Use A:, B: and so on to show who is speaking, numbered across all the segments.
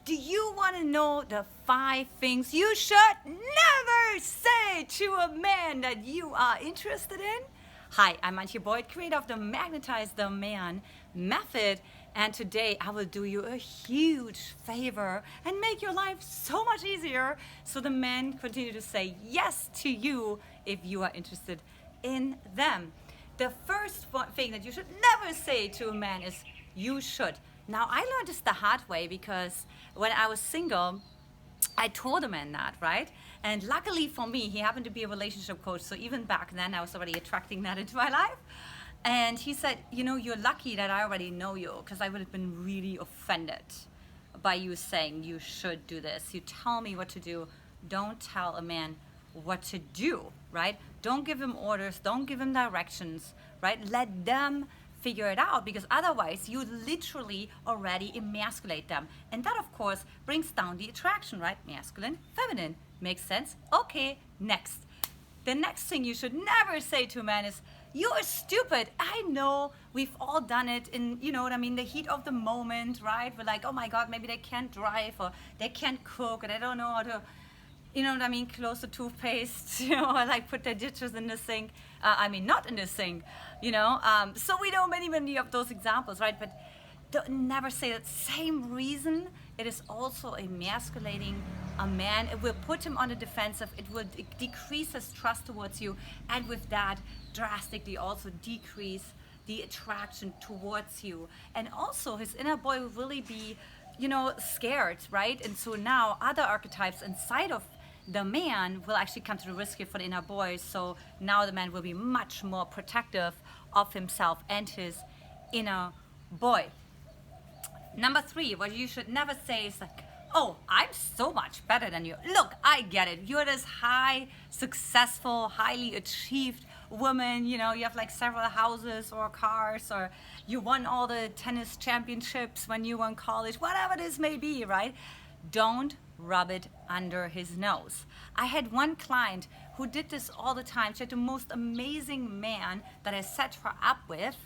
A: Do you want to know the 5 things you should never say to a man that you are interested in? Hi, I'm Antia Boyd, creator of the Magnetize The Man Method, and today I will do you a huge favor and make your life so much easier so the men continue to say yes to you if you are interested in them. The first thing that you should never say to a man is you should. Now, I learned this the hard way because when I was single, I told a man that, right? And luckily for me, he happened to be a relationship coach. So even back then, I was already attracting that into my life. And he said, you know, you're lucky that I already know you, because I would have been really offended by you saying you should do this. You tell me what to do. Don't tell a man what to do, right? Don't give him orders. Don't give him directions, right? Let them figure it out, because otherwise you literally already emasculate them. And that, of course, brings down the attraction, right? Masculine, feminine. Makes sense? Okay, next. The next thing you should never say to a man is, you're stupid. I know we've all done it in, you know what I mean, the heat of the moment, right? We're like, oh my God, maybe they can't drive, or they can't cook, or they don't know how to, you know what I mean, close the toothpaste, you know, or like put their dishes in the sink. Not in the sink, you know. So we know many of those examples, right? But don't never say that same reason. It is also emasculating a man. It will put him on the defensive. It will decrease his trust towards you. And with that, drastically also decrease the attraction towards you. And also his inner boy will really be, you know, scared, right? And so now other archetypes inside of the man will actually come to the rescue for the inner boy. So now the man will be much more protective of himself and his inner boy. Number 3, what you should never say is like, oh, I'm so much better than you. Look, I get it. You're this high, successful, highly achieved woman. You know, you have like several houses or cars, or you won all the tennis championships when you were in college, whatever this may be, right? Don't rub it under his nose. I had one client who did this all the time. She had the most amazing man that I set her up with.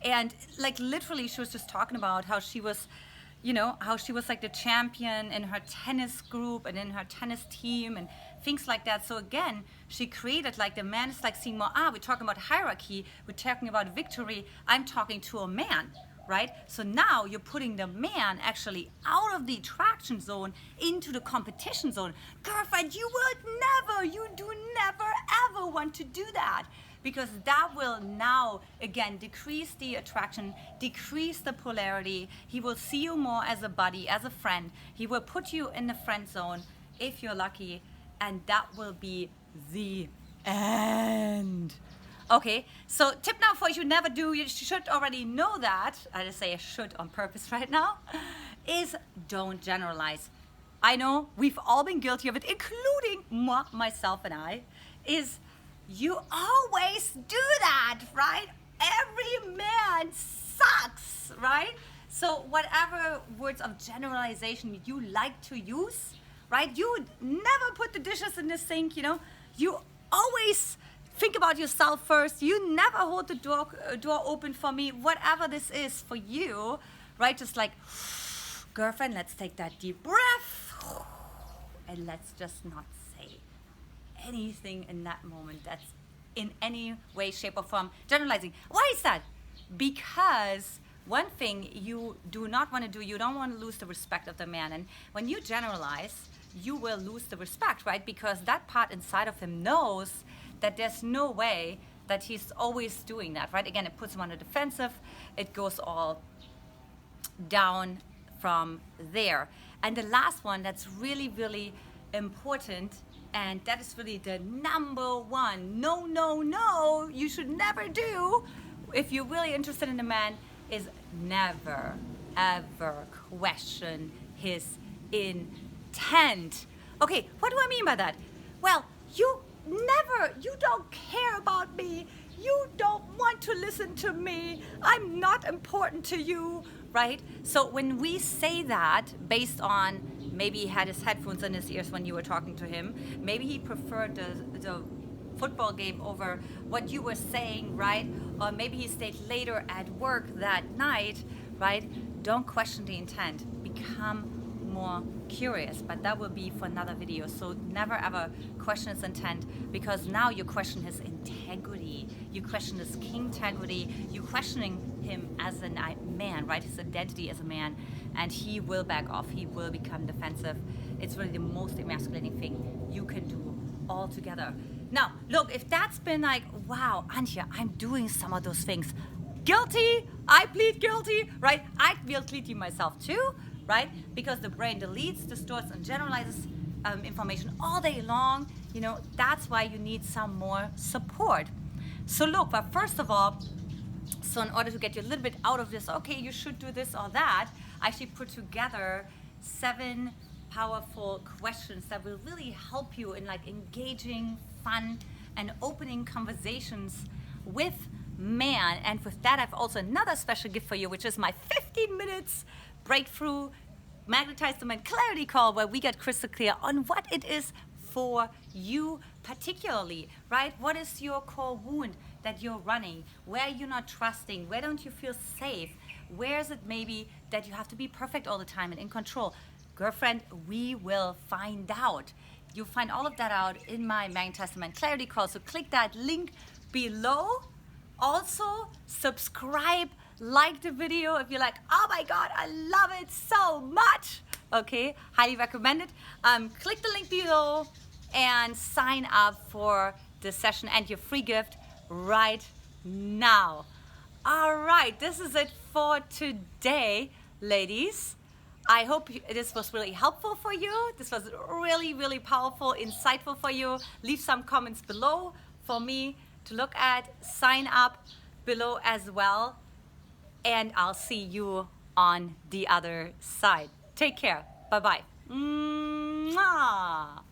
A: And like literally she was just talking about how she was, you know, how she was like the champion in her tennis group and in her tennis team and things like that. So again, she created like the man is like seeing more, we're talking about hierarchy, we're talking about victory. I'm talking to a man, right? So now you're putting the man actually out of the attraction zone into the competition zone. Girlfriend, you do never ever want to do that, because that will now again decrease the attraction, decrease the polarity. He will see you more as a buddy, as a friend. He will put you in the friend zone if you're lucky, and that will be the end. Okay, so tip number 4 you should never do, you should already know that, I just say I should on purpose right now, is don't generalize. I know we've all been guilty of it, including myself and I, is you always do that, right? Every man sucks, right? So whatever words of generalization you like to use, right? You would never put the dishes in the sink, you know? You always think about yourself first. You never hold the door open for me, whatever this is for you, right? Just like, girlfriend, let's take that deep breath and let's just not say anything in that moment that's in any way, shape, or form generalizing. Why is that? Because one thing you do not want to do, you don't want to lose the respect of the man. And when you generalize, you will lose the respect, right? Because that part inside of him knows that there's no way that he's always doing that, right? Again, it puts him on the defensive. It goes all down from there. And the last one that's really important, and that is really the number 1 no you should never do if you're really interested in a man, is never ever question his intent. Okay, what do I mean by that? Well, you don't care about me. You don't want to listen to me. I'm not important to you, right? So when we say that based on maybe he had his headphones in his ears when you were talking to him, maybe he preferred the football game over what you were saying, right? Or maybe he stayed later at work that night, right? Don't question the intent. Become more curious, but that will be for another video. So never ever question his intent, because now you question his integrity, you question his king integrity, you're questioning him as a man, right? His identity as a man, and he will back off, he will become defensive. It's really the most emasculating thing you can do altogether. Now, look, if that's been like, wow, Antia, I'm doing some of those things. Guilty, I plead guilty, right? I feel guilty myself too, right? Because the brain deletes, distorts, and generalizes information all day long. You know, that's why you need some more support. So look, but first of all, so in order to get you a little bit out of this, okay, you should do this or that, I actually put together 7 powerful questions that will really help you in like engaging, fun, and opening conversations with man. And with that, I've also another special gift for you, which is my 15 minutes breakthrough Magnetize the Man clarity call, where we get crystal clear on what it is for you particularly, right? What is your core wound that you're running? Where you're not trusting? Where don't you feel safe? Where is it maybe that you have to be perfect all the time and in control? Girlfriend, we will find out. You'll find all of that out in my Magnetize the Man clarity call. So click that link below. Also, subscribe, like the video if you're like, oh my God, I love it so much. Okay, highly recommend it. Click the link below and sign up for the session and your free gift right now. All right, this is it for today, ladies. I hope this was really helpful for you. This was really, really powerful, insightful for you. Leave some comments below for me to look at. Sign up below as well. And I'll see you on the other side. Take care. Bye-bye. Mwah.